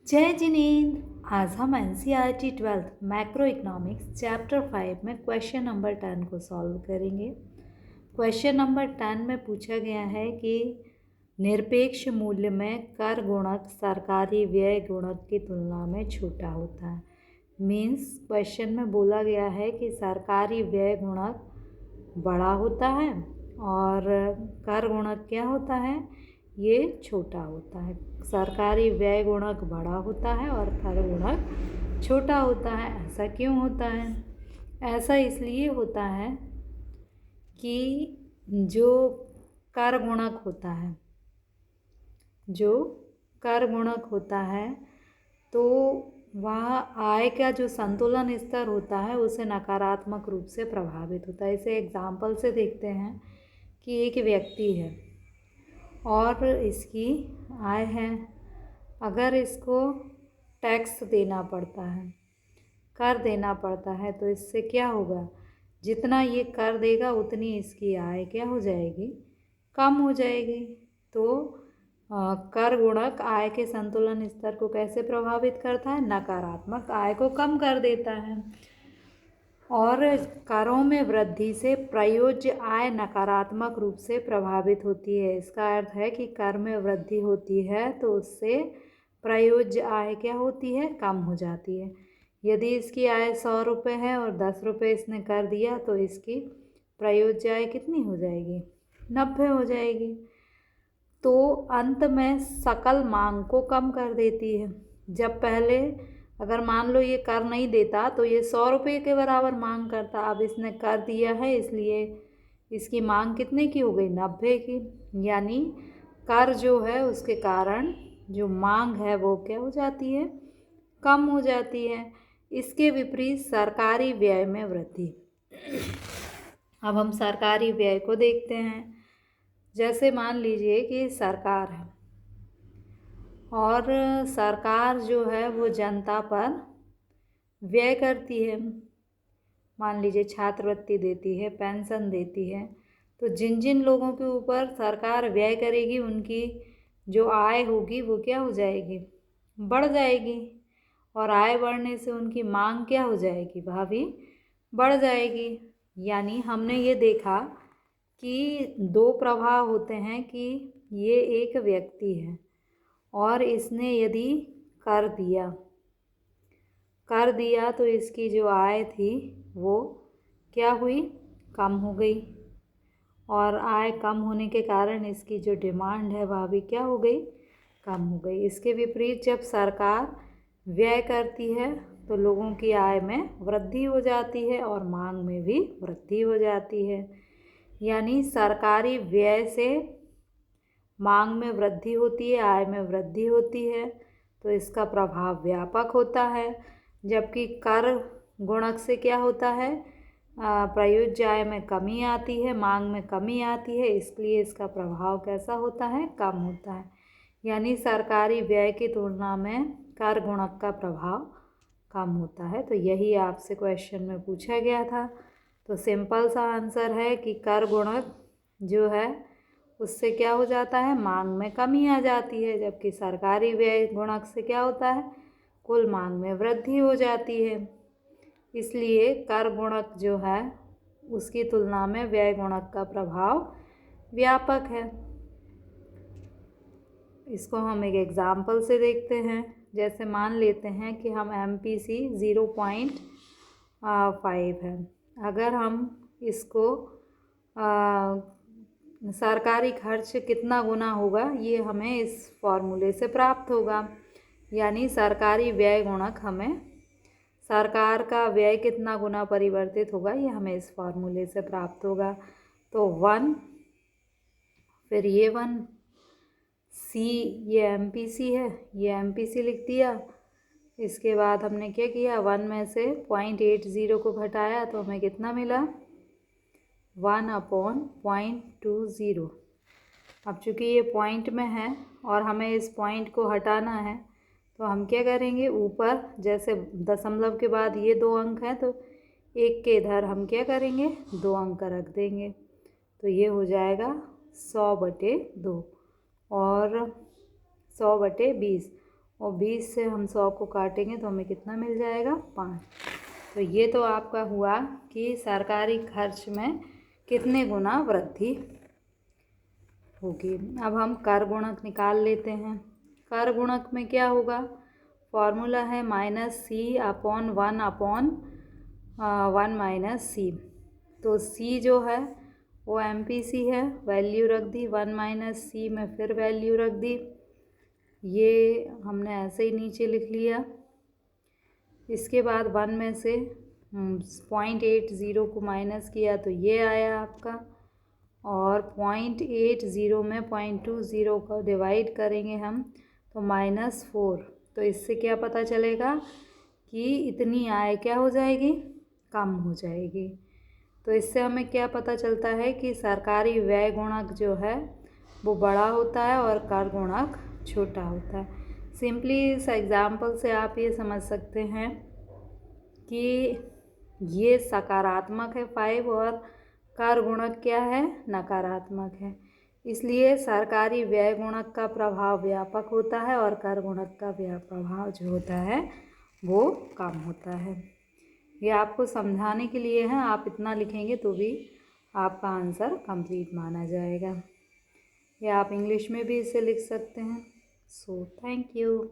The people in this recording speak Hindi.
जय जिनेंद्र। आज हम NCERT 12th macro economics chapter 5 में क्वेश्चन नंबर 10 को सॉल्व करेंगे। क्वेश्चन नंबर 10 में पूछा गया है कि निरपेक्ष मूल्य में कर गुणक सरकारी व्यय गुणक की तुलना में छोटा होता है। मीन्स क्वेश्चन में बोला गया है कि सरकारी व्यय गुणक बड़ा होता है और कर गुणक क्या होता है, ये छोटा होता है। सरकारी व्यय गुणक बड़ा होता है और कर गुणक छोटा होता है। ऐसा क्यों होता है? ऐसा इसलिए होता है कि जो कर गुणक होता है तो वह आय का जो संतुलन स्तर होता है उसे नकारात्मक रूप से प्रभावित होता है। इसे एग्जाम्पल से देखते हैं कि एक व्यक्ति है और इसकी आय है। अगर इसको टैक्स देना पड़ता है, कर देना पड़ता है, तो इससे क्या होगा, जितना ये कर देगा उतनी इसकी आय क्या हो जाएगी, कम हो जाएगी। तो कर गुणक आय के संतुलन स्तर को कैसे प्रभावित करता है? नकारात्मक, आय को कम कर देता है। और करों में वृद्धि से प्रयोज्य आय नकारात्मक रूप से प्रभावित होती है। इसका अर्थ है कि कर में वृद्धि होती है तो उससे प्रयोज्य आय क्या होती है, कम हो जाती है। यदि इसकी आय 100 रुपये है और 10 रुपये इसने कर दिया तो इसकी प्रयोज्य आय कितनी हो जाएगी, 90 हो जाएगी। तो अंत में सकल मांग को कम कर देती है। जब पहले अगर मान लो ये कर नहीं देता तो ये 100 रुपये के बराबर मांग करता, अब इसने कर दिया है इसलिए इसकी मांग कितने की हो गई, 90 की। यानी कर जो है उसके कारण जो मांग है वो क्या हो जाती है, कम हो जाती है। इसके विपरीत सरकारी व्यय में वृद्धि। अब हम सरकारी व्यय को देखते हैं। जैसे मान लीजिए कि सरकार है और सरकार जो है वो जनता पर व्यय करती है। मान लीजिए छात्रवृत्ति देती है, पेंशन देती है। तो जिन जिन लोगों के ऊपर सरकार व्यय करेगी उनकी जो आय होगी वो क्या हो जाएगी, बढ़ जाएगी। और आय बढ़ने से उनकी मांग क्या हो जाएगी, वह भी बढ़ जाएगी। यानी हमने ये देखा कि दो प्रभाव होते हैं कि ये एक व्यक्ति है और इसने यदि कर दिया तो इसकी जो आय थी वो क्या हुई, कम हो गई। और आय कम होने के कारण इसकी जो डिमांड है वह भी क्या हो गई, कम हो गई। इसके विपरीत जब सरकार व्यय करती है तो लोगों की आय में वृद्धि हो जाती है और मांग में भी वृद्धि हो जाती है। यानी सरकारी व्यय से मांग में वृद्धि होती है, आय में वृद्धि होती है, तो इसका प्रभाव व्यापक होता है। जबकि कर गुणक से क्या होता है, प्रयोज्य आय में कमी आती है, मांग में कमी आती है, इसलिए इसका प्रभाव कैसा होता है, कम होता है। यानी सरकारी व्यय की तुलना में कर गुणक का प्रभाव कम होता है। तो यही आपसे क्वेश्चन में पूछा गया था। तो सिंपल सा आंसर है कि कर गुणक जो है उससे क्या हो जाता है, मांग में कमी आ जाती है। जबकि सरकारी व्यय गुणक से क्या होता है, कुल मांग में वृद्धि हो जाती है। इसलिए कर गुणक जो है उसकी तुलना में व्यय गुणक का प्रभाव व्यापक है। इसको हम एक एग्जाम्पल से देखते हैं। जैसे मान लेते हैं कि हम MPC 0.5 है। अगर हम इसको सरकारी खर्च कितना गुना होगा ये हमें इस फॉर्मूले से प्राप्त होगा। यानी सरकारी व्यय गुणक हमें सरकार का व्यय कितना गुना परिवर्तित होगा ये हमें इस फॉर्मूले से प्राप्त होगा। तो 1, फिर ये 1, सी ये MPC है, ये MPC लिख दिया। इसके बाद हमने क्या किया, 1 में से 0.80 को घटाया तो हमें कितना मिला, 1/0.20। अब चूँकि ये पॉइंट में है और हमें इस पॉइंट को हटाना है तो हम क्या करेंगे, ऊपर जैसे दशमलव के बाद ये 2 अंक हैं तो एक के इधर हम क्या करेंगे, 2 अंक रख देंगे। तो ये हो जाएगा 100/2 और 100/20। और 20 से हम 100 को काटेंगे तो हमें कितना मिल जाएगा? 5। तो ये तो आपका हुआ कि सरकारी खर्च में कितने गुना वृद्धि होगी। अब हम कर गुणक निकाल लेते हैं। कर गुणक में क्या होगा? फॉर्मूला है -c/1/1 - c। तो c जो है वो MPC है, वैल्यू रख दी, 1 - c में फिर वैल्यू रख दी, ये हमने ऐसे ही नीचे लिख लिया। इसके बाद 1 में से 0.80 को माइनस किया तो ये आया आपका, और 0.80 में 0.20 को डिवाइड करेंगे हम तो -4। तो इससे क्या पता चलेगा कि इतनी आय क्या हो जाएगी? कम हो जाएगी। तो इससे हमें क्या पता चलता है कि सरकारी व्यय गुणक जो है वो बड़ा होता है और कर गुणक छोटा होता है। सिंपली इस एग्जाम्पल से आप ये समझ सकते हैं कि ये सकारात्मक है 5 और कर गुणक क्या है? नकारात्मक है। इसलिए सरकारी व्यय गुणक का प्रभाव व्यापक होता है और कर गुणक का प्रभाव जो होता है वो कम होता है। ये आपको समझाने के लिए है, आप इतना लिखेंगे तो भी आपका आंसर कंप्लीट माना जाएगा। या आप इंग्लिश में भी इसे लिख सकते हैं। So thank you.